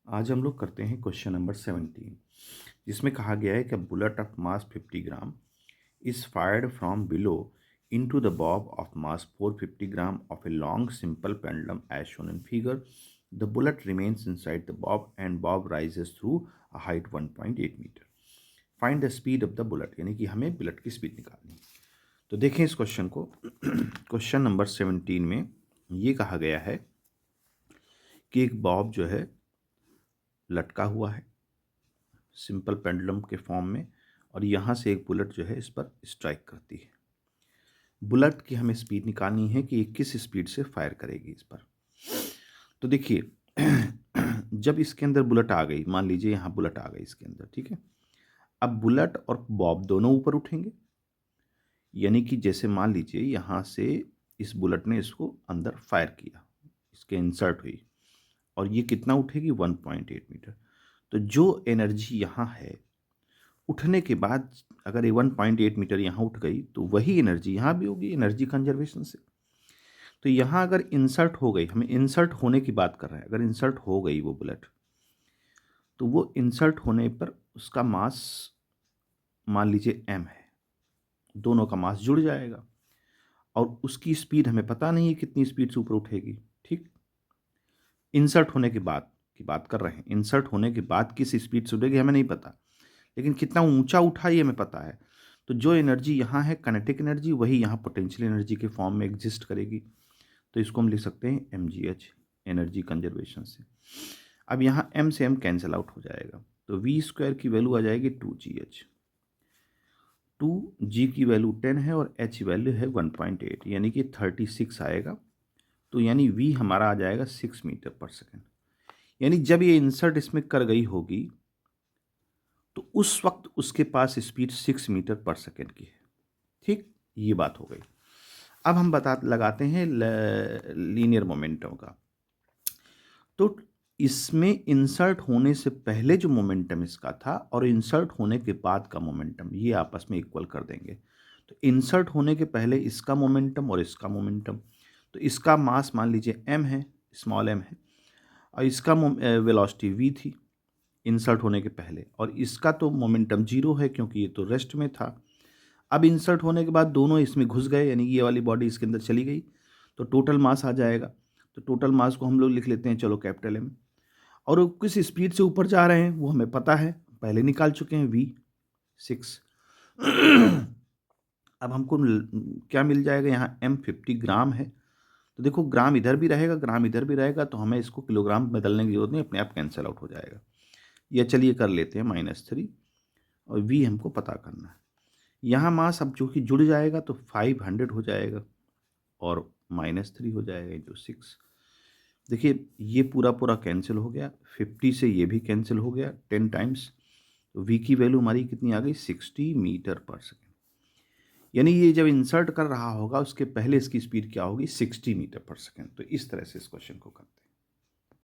आज हम लोग करते हैं क्वेश्चन नंबर 17, जिसमें कहा गया है कि bullet of mass 50 gram is fired from below into the bob of mass 450 gram of a long simple pendulum as shown in figure. The bullet remains inside the bob and bob rises through a height 1.8 meter. Find the speed of the bullet, यानी कि हमें bullet की speed निकालनी है। तो देखें इस question को। क्वेश्चन नंबर 17 में ये कहा गया है कि एक बॉब जो है लटका हुआ है सिंपल पेंडुलम के फॉर्म में, और यहाँ से एक बुलेट जो है इस पर स्ट्राइक करती है। बुलेट की हमें स्पीड निकालनी है कि ये किस स्पीड से फायर करेगी इस पर। तो देखिए जब इसके अंदर बुलेट आ गई, मान लीजिए यहाँ बुलेट आ गई इसके अंदर, ठीक है। अब बुलेट और बॉब दोनों ऊपर उठेंगे, यानी कि जैसे मान लीजिए यहाँ से इस बुलेट ने इसको अंदर फायर किया, इसके इंसर्ट हुई, और ये कितना उठेगी 1.8 मीटर। तो जो एनर्जी यहाँ है उठने के बाद, अगर ये 1.8 मीटर यहाँ उठ गई तो वही एनर्जी यहाँ भी होगी, एनर्जी कंजर्वेशन से। तो यहाँ अगर इंसर्ट हो गई, हमें इंसर्ट होने की बात कर रहे हैं, अगर इंसर्ट हो गई वो बुलेट, तो वो इंसर्ट होने पर उसका मास मान लीजिए m है, दोनों का मास जुड़ जाएगा, और उसकी स्पीड हमें पता नहीं है कितनी स्पीड से ऊपर उठेगी, ठीक। इंसर्ट होने के बाद की बात कर रहे हैं, इंसर्ट होने के बाद किस स्पीड से उठेगी हमें नहीं पता, लेकिन कितना ऊंचा उठा ये हमें पता है। तो जो एनर्जी यहाँ है काइनेटिक एनर्जी, वही यहाँ पोटेंशियल एनर्जी के फॉर्म में एग्जिस्ट करेगी। तो इसको हम लिख सकते हैं mgh, एनर्जी कंजर्वेशन से। अब यहाँ m से m कैंसिल आउट हो जाएगा, तो v स्क्वायर की वैल्यू आ जाएगी 2gh। 2g की वैल्यू 10 है और h वैल्यू है 1.8, यानी कि 36 आएगा। तो यानी v हमारा आ जाएगा 6 मीटर पर सेकेंड। यानी जब ये इंसर्ट इसमें कर गई होगी तो उस वक्त उसके पास स्पीड 6 मीटर पर सेकेंड की है, ठीक। ये बात हो गई। अब हम लगाते हैं लीनियर मोमेंटम का। तो इसमें इंसर्ट होने से पहले जो मोमेंटम इसका था और इंसर्ट होने के बाद का मोमेंटम, ये आपस में इक्वल कर देंगे। तो इंसर्ट होने के पहले इसका मोमेंटम और इसका मोमेंटम, तो इसका मास मान लीजिए m है, स्मॉल m है, और इसका वेलोसिटी v थी इंसर्ट होने के पहले, और इसका तो मोमेंटम 0 है क्योंकि ये तो रेस्ट में था। अब इंसर्ट होने के बाद दोनों इसमें घुस गए, यानी ये वाली बॉडी इसके अंदर चली गई, तो टोटल मास आ जाएगा। तो टोटल मास को हम लोग लिख लेते हैं, चलो कैपिटल M। और वो किस स्पीड से ऊपर जा रहे हैं वो हमें पता है, पहले निकाल चुके हैं, v6। अब हमको क्या मिल जाएगा, यहाँ m 50 ग्राम है। तो देखो ग्राम इधर भी रहेगा, ग्राम इधर भी रहेगा, तो हमें इसको किलोग्राम बदलने की जरूरत नहीं, अपने आप कैंसिल आउट हो जाएगा। या चलिए कर लेते हैं -3, और v हमको पता करना है। यहाँ मास अब जो कि जुड़ जाएगा तो 500 हो जाएगा, और -3 हो जाएगा इंटू 6। देखिए ये पूरा पूरा कैंसिल हो गया, 50 से ये भी कैंसिल हो गया 10 टाइम्स। तो v की वैल्यू हमारी कितनी आ गई, 60 मीटर पर सेकेंड। यानी ये जब इंसर्ट कर रहा होगा उसके पहले इसकी स्पीड क्या होगी, 60 मीटर पर सेकेंड। तो इस तरह से इस क्वेश्चन को करते हैं।